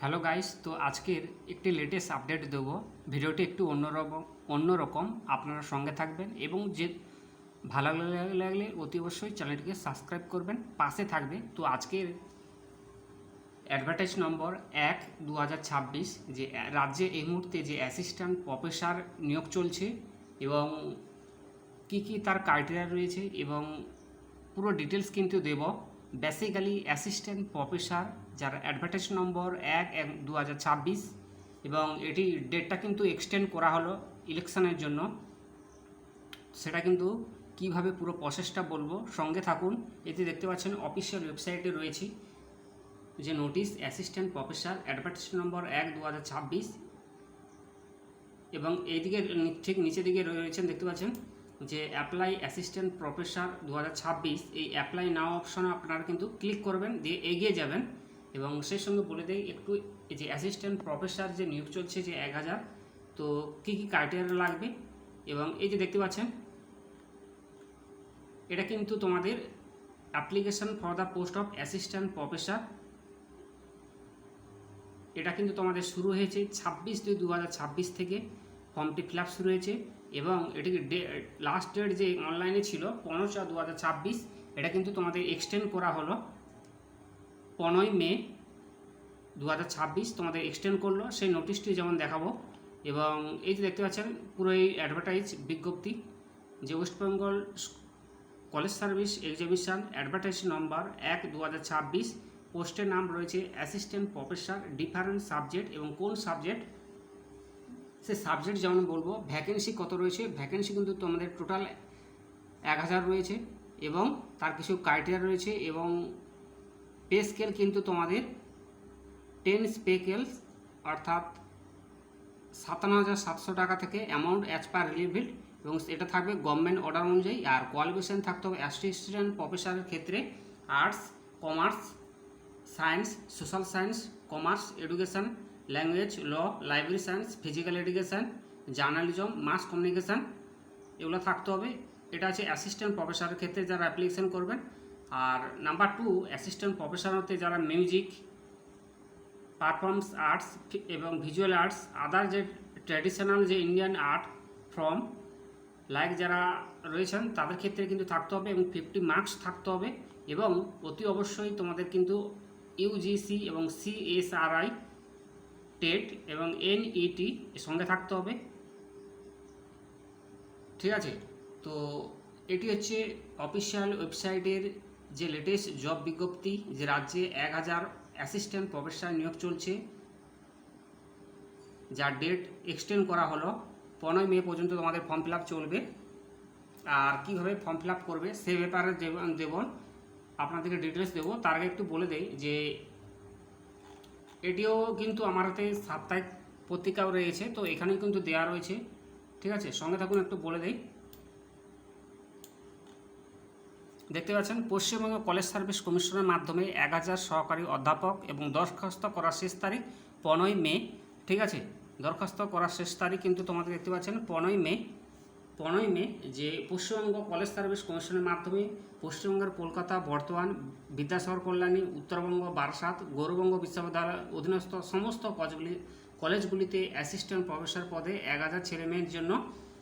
Hello guys, তো আজকের একটি লেটেস্ট আপডেট দেবো। ভিডিওটি একটু অন্যরকম আপনারা সঙ্গে থাকবেন এবং যে ভালো লাগলে অতি অবশ্যই চ্যানেলটিকে সাবস্ক্রাইব করবেন, পাশে থাকবে। তো আজকের অ্যাডভার্টাইজ নম্বর 1/2026 যে রাজ্যে এই মুহূর্তে যে অ্যাসিস্ট্যান্ট প্রফেসর নিয়োগ চলছে এবং কি তার ক্রাইটেরিয়া রয়েছে এবং পুরো ডিটেলস কিন্তু দেব। বেসিক্যালি অ্যাসিস্ট্যান্ট প্রফেসর যার অ্যাডভার্টাইজ নম্বর 1/2026 এবং এটি ডেটটা কিন্তু এক্সটেন্ড করা হলো ইলেকশনের জন্য। সেটা কিন্তু কিভাবে পুরো প্রসেসটা বলবো, সঙ্গে থাকুন। এতে দেখতে পাচ্ছেন অফিসিয়াল ওয়েবসাইটে রয়েছে যে নোটিশ অ্যাসিস্ট্যান্ট প্রফেসর অ্যাডভার্টাইজ নম্বর 1/2026 এবং এইদিকে ঠিক নিচের দিকে রয়েছেন দেখতে পাচ্ছেন যে অ্যাপ্লাই অ্যাসিস্ট্যান্ট প্রফেসর 2026। এই অ্যাপ্লাই নাও অপশনে আপনারা কিন্তু ক্লিক করবেন, দিয়ে এগিয়ে যাবেন এবং সেই সঙ্গে বলে দেই একটু যে অ্যাসিস্ট্যান্ট প্রফেসর যে নিয়োগ চলছে যে 1000, তো কী ক্রাইটেরিয়া লাগবে এবং এই যে দেখতে পাচ্ছেন এটা কিন্তু তোমাদের application for the post of assistant professor. এটা কিন্তু তোমাদের শুরু হয়েছে 26/2/2026 থেকে ফর্মটি ফিল আপ শুরু হয়েছে এবং এটিকে লাস্ট ডেট যে অনলাইনে ছিল 15/4/2026, এটা কিন্তু তোমাদের এক্সটেন্ড করা হলো 15 মে 2026 তোমাদের এক্সটেন্ড করলো। সেই নোটিশটি যেমন দেখাবো এবং এই যে দেখতে পাচ্ছেন পুরো এই অ্যাডভার্টাইজ বিজ্ঞপ্তি যে West Bengal college service examination advertise নম্বর 1/2026, পোস্টের নাম রয়েছে অ্যাসিস্ট্যান্ট প্রফেসর, ডিফারেন্ট সাবজেক্ট এবং কোন সাবজেক্ট সে সাবজেক্ট যেমন বলবো। ভ্যাকেন্সি কত রয়েছে, ভ্যাকেন্সি কিন্তু তোমাদের টোটাল 1000 রয়েছে এবং তার কিছু ক্রাইটেরিয়া রয়েছে এবং পে স্কেল কিন্তু তোমাদের 10 স্পেকেলস অর্থাৎ 57,700 টাকা থেকে অ্যামাউন্ট অ্যাজ পার রিলিভেড এবং এটা থাকবে গভর্নমেন্ট অর্ডার অনুযায়ী। আর কোয়ালিফিকেশান থাকতে হবে অ্যাসিস্ট্যান্ট প্রফেসরের ক্ষেত্রে arts, commerce, science, social science, commerce, education, language, law, library science, physical education, journalism, mass communication, এগুলো থাকতে হবে। এটা আছে অ্যাসিস্ট্যান্ট প্রফেসরের ক্ষেত্রে যারা অ্যাপ্লিকেশান করবেন। আর নাম্বার 2, অ্যাসিস্ট্যান্ট প্রফেসর হতে যারা মিউজিক, পারফর্মস আর্টস এবং ভিজুয়াল আর্টস, আদার যে ট্র্যাডিশনাল যে ইন্ডিয়ান আর্ট ফর্ম লাইক যারা রয়েছেন তাদের ক্ষেত্রে কিন্তু থাকতে হবে এবং 50 মার্কস থাকতে হবে এবং অতি অবশ্যই তোমাদের কিন্তু ইউজিসি এবং সিএসআরআই টেট এবং এনইটি এর সঙ্গে থাকতে হবে, ঠিক আছে। তো এটি হচ্ছে অফিসিয়াল ওয়েবসাইটের যে লেটেস্ট জব বিজ্ঞপ্তি যে রাজ্যে 1000 অ্যাসিস্ট্যান্ট প্রফেসর নিয়োগ চলছে, যার ডেট এক্সটেন্ড করা হলো 15 মে পর্যন্ত তোমাদের ফর্ম ফিল আপ চলবে। আর কীভাবে ফর্ম ফিল আপ করবে সে ব্যাপারে দেব আপনাদেরকে ডিটেলস দেবো। তার আগে একটু বলে দেই যে এটিও কিন্তু আমার হাতে সাপ্তাহিক পত্রিকাও রয়েছে, তো এখানেও কিন্তু দেওয়া রয়েছে, ঠিক আছে। সঙ্গে থাকুন, একটু বলে দেই। দেখতে পাচ্ছেন পশ্চিমবঙ্গ কলেজ সার্ভিস কমিশনের মাধ্যমে 1000 সহকারী অধ্যাপক এবং দরখাস্ত করার শেষ তারিখ 15 মে, ঠিক আছে। দরখাস্ত করার শেষ তারিখ কিন্তু তোমাদের দেখতে পাচ্ছেন 15 মে যে পশ্চিমবঙ্গ কলেজ সার্ভিস কমিশনের মাধ্যমে পশ্চিমবঙ্গের কলকাতা, বর্ধমান, বিদ্যাসাগর কল্যাণী, উত্তরবঙ্গ, বারাসাত, গৌরবঙ্গ বিশ্ববিদ্যালয় অধীনস্থ সমস্ত কলেজগুলিতে অ্যাসিস্ট্যান্ট প্রফেসর পদে 1000 ছেলেমেয়ের জন্য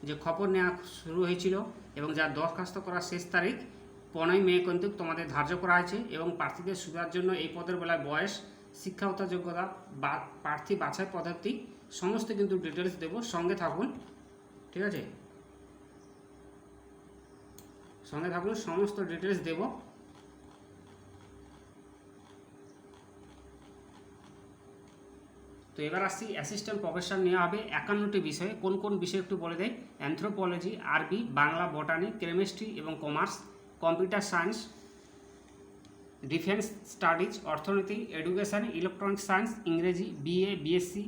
যে খবর নেওয়া শুরু হয়েছিল এবং যার দরখাস্ত করার শেষ তারিখ 15 মে কিন্তু তোমাদের ধার্য করা হয়েছে এবং প্রার্থীদের সুবিধার জন্য এই পদের বেলায় বয়স, শিক্ষাগত যোগ্যতা বা প্রার্থী বাছাই পদ্ধতি সমস্ত কিন্তু ডিটেলস দেবো, সঙ্গে থাকুন, ঠিক আছে। সঙ্গে থাকুন, সমস্ত ডিটেলস দেব। তো এবার আসছি অ্যাসিস্ট্যান্ট প্রফেসর নেওয়া হবে 51টি বিষয়ে। কোন কোন বিষয় একটু বলে দেয়। অ্যানথ্রোপোলজি, আরবি, বাংলা, বটানি, কেমিস্ট্রি এবং commerce, computer science, defence studies, অর্থনীতি, এডুকেশন, ইলেকট্রনিক সায়েন্স, ইংরেজি, BA, BSc,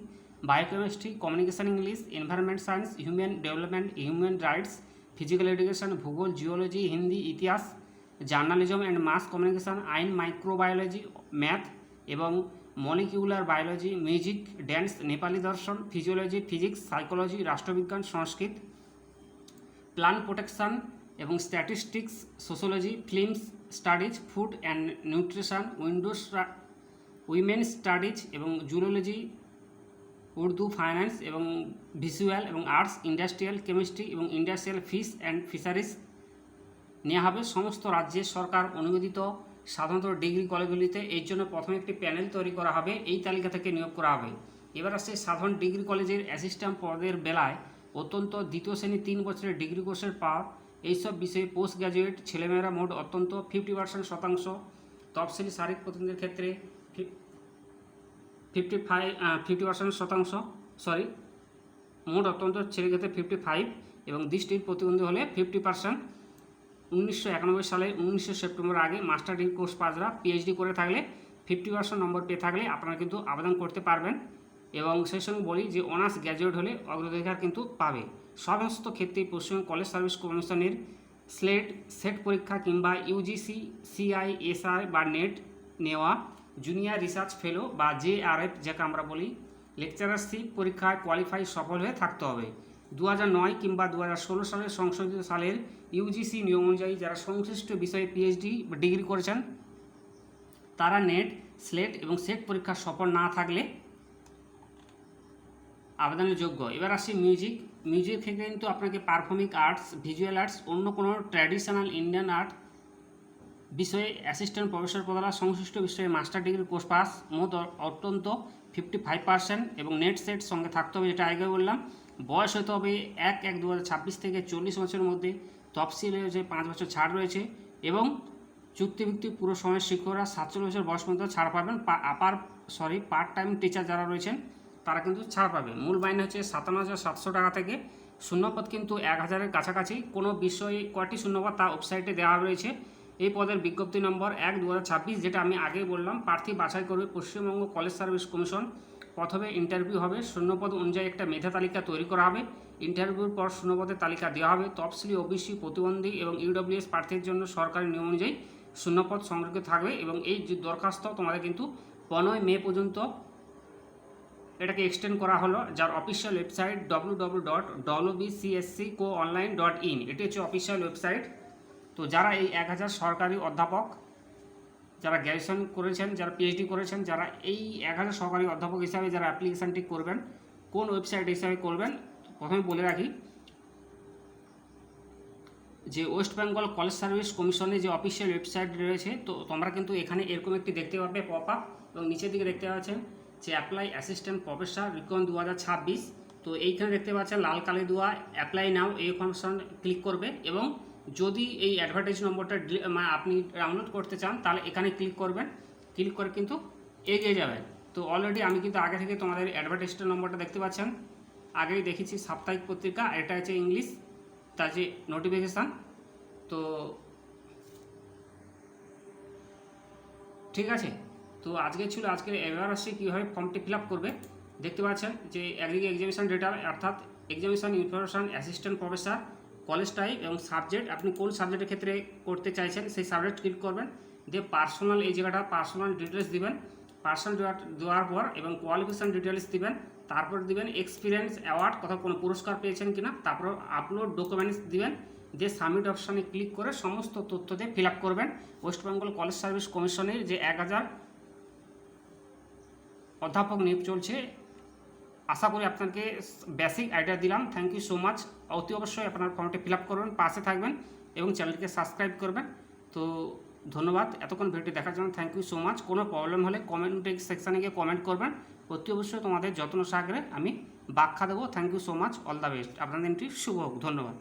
biochemistry, communication English, environment science, human development, human rights, physical education, ভূগোল, জিওলজি, হিন্দি, ইতিহাস, জার্নালিজম অ্যান্ড মাস কমিউনিকেশন, আইন, মাইক্রোবায়োলজি, ম্যাথ এবং molecular biology, music, dance, Nepali দর্শন, physiology, physics, psychology, রাষ্ট্রবিজ্ঞান, সংস্কৃত, plant protection এবং statistics, sociology, films studies, food and nutrition, Windows women studies এবং zoology, Urdu, finance এবং visual এবং আর্টস, ইন্ডাস্ট্রিয়াল কেমিস্ট্রি এবং industrial fish and fisheries নেওয়া হবে। সমস্ত রাজ্যের সরকার অনুমোদিত সাধারণত ডিগ্রি কলেজগুলিতে এর জন্য প্রথমে একটি প্যানেল তৈরি করা হবে, এই তালিকা থেকে নিয়োগ করা হবে। এবার আসছে সাধারণ ডিগ্রি কলেজের অ্যাসিস্ট্যান্ট পদের বেলায় অত্যন্ত দ্বিতীয় শ্রেণী 3 বছরের ডিগ্রি কোর্সের পর এইসব বিষয়ে পোস্ট গ্র্যাজুয়েট ছেলেমেয়েরা মোট অত্যন্ত 50% তফসিলি শারীরিক প্রতিনিধিদের ক্ষেত্রে 50% মোট অত্যন্ত ছেলের ক্ষেত্রে 55 এবং দৃষ্টির প্রতিবন্ধী হলে 50%। 1991 সালে 19 সেপ্টেম্বর আগে মাস্টার ডিগ্রি কোর্স পাসরা পিএইচডি করে থাকলে 50% নম্বর পেয়ে থাকলে আপনারা কিন্তু আবেদন করতে পারবেন। এবং সেই সঙ্গে বলি যে অনার্স গ্র্যাজুয়েট হলে অগ্রাধিকার কিন্তু পাবে। সমস্ত ক্ষেত্রেই পশ্চিমবঙ্গ কলেজ সার্ভিস কমিশনের সেট পরীক্ষা কিংবা ইউজিসি, সিআইএসআই বা নেট নেওয়া জুনিয়র রিসার্চ ফেলো বা জেআরএফ যাকে আমরা বলি লেকচারারশিপ পরীক্ষায় কোয়ালিফাই সফল হয়ে থাকতে হবে। 2009 কিংবা 2016 সালের সংশোধিত সালের ইউজিসি নিয়ম অনুযায়ী যারা সংশ্লিষ্ট বিষয়ে পিএইচডি বা ডিগ্রি করেছেন তারা নেট, স্লেট এবং সেট পরীক্ষা সফল না থাকলে আবেদনের যোগ্য। এবার আসি মিউজিক থেকে কিন্তু আপনাকে পারফর্মিং আর্টস, ভিজুয়াল আর্টস, অন্য কোনো ট্র্যাডিশনাল ইন্ডিয়ান আর্ট বিষয়ে অ্যাসিস্ট্যান্ট প্রফেসর পদলা সংশ্লিষ্ট বিষয়ে মাস্টার ডিগ্রি কোর্স পাস মোট অত্যন্ত 55% এবং নেট সেট সঙ্গে থাকতে হবে, যেটা আগে বললাম। বয়স হতে হবে 1/1/2026 থেকে 40 বছরের মধ্যে। তফসিল রয়েছে 5 বছর ছাড় রয়েছে এবং চুক্তিভিত্তিক পুরো সময়ের শিক্ষকরা 47 বছর বয়স পর্যন্ত ছাড় পাবেন। পার্ট টাইম টিচার যারা রয়েছেন তারা কিন্তু ছাড় পাবে। মূল মাইনে হচ্ছে 57,700 টাকা থেকে। শূন্যপদ কিন্তু 1000-এর কাছাকাছি। কোনো বিষয়ে কয়টি শূন্যপদ তা ওয়েবসাইটে দেওয়া রয়েছে। এই পদের বিজ্ঞপ্তি নম্বর 1/2026, যেটা আমি আগেই বললাম। প্রার্থী বাছাই করবে পশ্চিমবঙ্গ কলেজ সার্ভিস কমিশন। প্রথমে ইন্টারভিউ হবে, শূন্যপদ অনুযায়ী একটা মেধা তালিকা তৈরি করা হবে। ইন্টারভিউর পর শূন্যপদের তালিকা দেওয়া হবে। তফসিলি, ওবিসি, প্রতিবন্ধী এবং ইউডব্লিউএস প্রার্থীর জন্য সরকারি নিয়ম অনুযায়ী শূন্যপদ সংরক্ষিত থাকবে এবং এই দরখাস্ত তোমাদের কিন্তু 15 মে পর্যন্ত এটাকে এক্সটেন্ড করা হলো, যার অফিসিয়াল ওয়েবসাইট www.wbcsccoonline.in। এটি হচ্ছে অফিসিয়াল ওয়েবসাইট। তো যারা এই 1000 সরকারি অধ্যাপক যারা গ্র্যাজুয়েশন করেছেন, যারা পিএইচডি করেছেন, যারা এই 1000 সরকারি অধ্যাপক হিসাবে যারা অ্যাপ্লিকেশানটি করবেন, কোন ওয়েবসাইট হিসাবে করবেন প্রথমে বলে রাখি যে ওয়েস্ট বেঙ্গল কলেজ সার্ভিস কমিশনের যে অফিসিয়াল ওয়েবসাইট রয়েছে, তো তোমরা কিন্তু এখানে এরকম একটি দেখতে পাবে পপ আপ এবং নিচের দিকে দেখতে পাচ্ছেন যে অ্যাপ্লাই অ্যাসিস্ট্যান্ট প্রফেসর রিকন 2026। তো এইখানে দেখতে পাচ্ছেন লাল কালি দেওয়া অ্যাপ্লাই নাও, এই অপশন ক্লিক করবে এবং যদি এই অ্যাডভার্টাইজ নম্বরটা আপনি ডাউনলোড করতে চান তাহলে এখানে ক্লিক করবেন। ক্লিক করে কিন্তু এগিয়ে যাবেন। তো অলরেডি আমি কিন্তু আগে থেকে তোমাদের অ্যাডভার্টাইজটার নম্বরটা দেখতে পাচ্ছেন, আগেই দেখেছি সাপ্তাহিক পত্রিকা, এটা হচ্ছে ইংলিশ তার যে নোটিফিকেশান। তো ঠিক আছে, তো আজকে ছিল আজকের। এবার আসছে কীভাবে ফর্মটি ফিল আপ করবে। দেখতে পাচ্ছেন যে একদিকে এক্সামিনেশন ডেটা অর্থাৎ examination information assistant professor, college type এবং সাবজেক্ট, আপনি কোন সাবজেক্টের ক্ষেত্রে করতে চাইছেন সেই সাবজেক্ট ক্লিক করবেন। দিয়ে পার্সোনাল, এই জায়গাটা পার্সোনাল ডিটেলস দিবেন। পার্সোনাল দেওয়ার পর এবং কোয়ালিফিকেশান ডিটেলস দিবেন। তারপর দিবেন এক্সপিরিয়েন্স, অ্যাওয়ার্ড, কোথাও কোনো পুরস্কার পেয়েছেন কিনা। তারপর আপলোড ডকুমেন্টস দিবেন। দিয়ে সাবমিট অপশানে ক্লিক করে সমস্ত তথ্য দিয়ে ফিল আপ করবেন। ওয়েস্ট বেঙ্গল কলেজ সার্ভিস কমিশনের যে 1000 অধ্যাপক নিয়োগ চলছে, আশা করি আপনাকে বেসিক আইডিয়া দিলাম। Thank you so much. অতি অবশ্যই আপনার ফর্মটি ফিল আপ করবেন, পাশে থাকবেন এবং চ্যানেলটিকে সাবস্ক্রাইব করবেন। তো ধন্যবাদ এতক্ষণ ভিডিওটি দেখার জন্য। Thank you so much. কোনো প্রবলেম হলে কমেন্ট সেকশানে গিয়ে কমেন্ট করবেন। অতি অবশ্যই তোমাদের যত্ন সাগরে আমি ব্যাখ্যা দেবো। Thank you so much. All the best. আপনাদের দিনটি শুভ হোক। ধন্যবাদ।